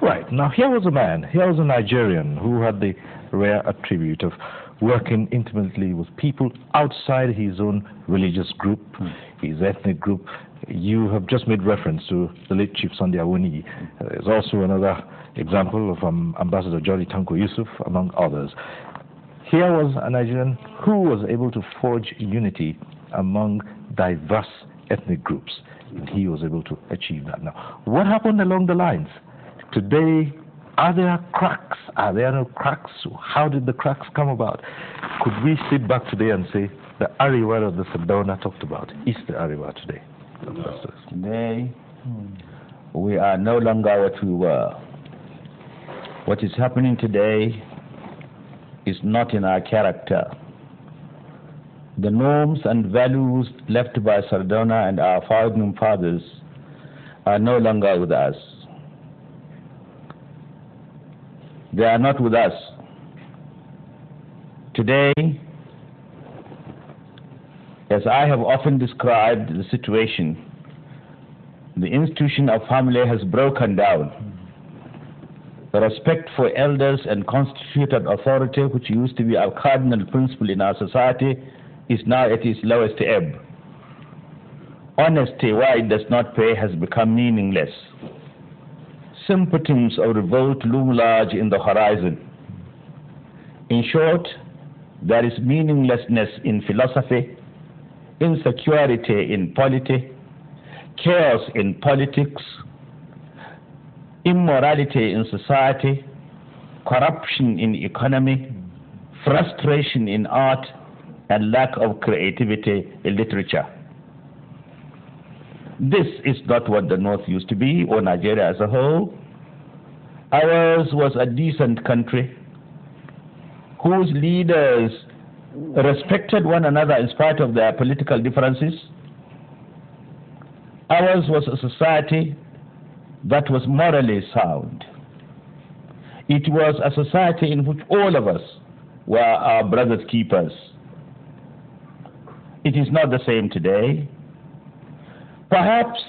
Right. Now, here was a Nigerian who had the rare attribute of working intimately with people outside his own religious group, his ethnic group. You have just made reference to the late Chief Sunday Awuni. There's also another example of Ambassador Jolly Tanko Yusuf, among others. Here was a Nigerian who was able to forge unity among diverse ethnic groups. And he was able to achieve that. Now, what happened along the lines? Today, are there cracks? Are there no cracks? How did the cracks come about? Could we sit back today and say the Ariwa of the Sardauna talked about is the Ariwa today? No. Today, we are no longer what we were. What is happening today is not in our character. The norms and values left by Sardauna and our founding fathers are no longer with us. They are not with us. Today, as I have often described the situation, the institution of family has broken down. The respect for elders and constituted authority, which used to be a cardinal principle in our society, is now at its lowest ebb. Honesty, where it does not pay, has become meaningless. Symptoms of revolt loom large in the horizon. In short, there is meaninglessness in philosophy, insecurity in polity, chaos in politics, immorality in society, corruption in economy, frustration in art, and lack of creativity in literature. This is not what the North used to be, or Nigeria as a whole. Ours was a decent country whose leaders respected one another in spite of their political differences. Ours was a society that was morally sound. It was a society in which all of us were our brother's keepers. It is not the same today. Perhaps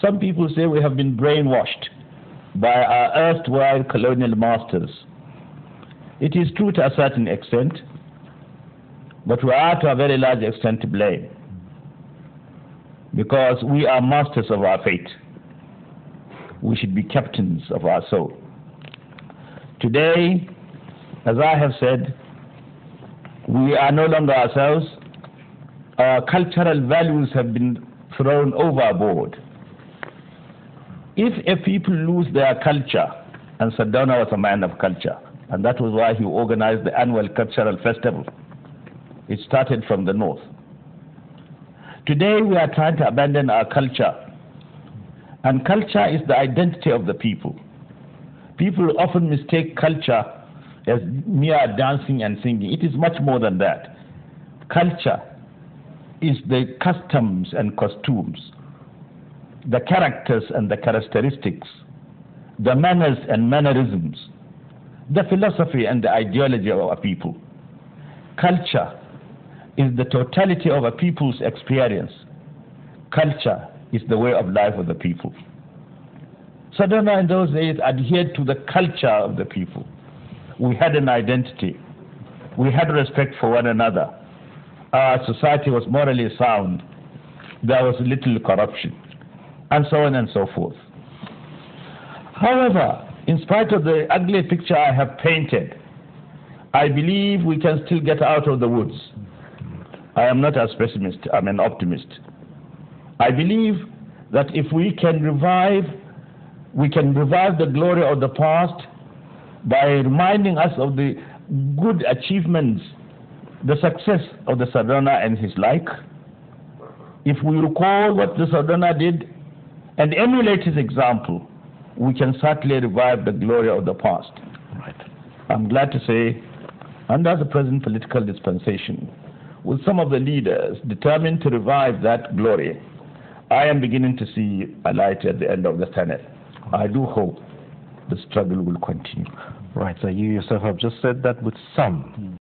some people say we have been brainwashed by our erstwhile colonial masters. It is true to a certain extent, but we are to a very large extent to blame, because we are masters of our fate. We should be captains of our soul. Today, as I have said, we are no longer ourselves. Our cultural values have been thrown overboard. If a people lose their culture, and Sardauna was a man of culture, and that was why he organized the annual cultural festival. It started from the north. Today we are trying to abandon our culture, and culture is the identity of the people. People often mistake culture as mere dancing and singing. It is much more than that. Culture is the customs and costumes, the characters and the characteristics, the manners and mannerisms, the philosophy and the ideology of our people. Culture is the totality of a people's experience. Culture is the way of life of the people. Sardauna in those days adhered to the culture of the people. We had an identity. We had respect for one another. Our society was morally sound. There was little corruption, and so on and so forth. However, in spite of the ugly picture I have painted, I believe we can still get out of the woods. I am not a pessimist, I'm an optimist. I believe that if we can revive the glory of the past by reminding us of the good achievements, the success of the Sardauna and his like. If we recall what the Sardauna did and emulate his example, we can certainly revive the glory of the past. Right. I'm glad to say, under the present political dispensation, with some of the leaders determined to revive that glory, I am beginning to see a light at the end of the tunnel. I do hope the struggle will continue. Right, so you yourself have just said that with some.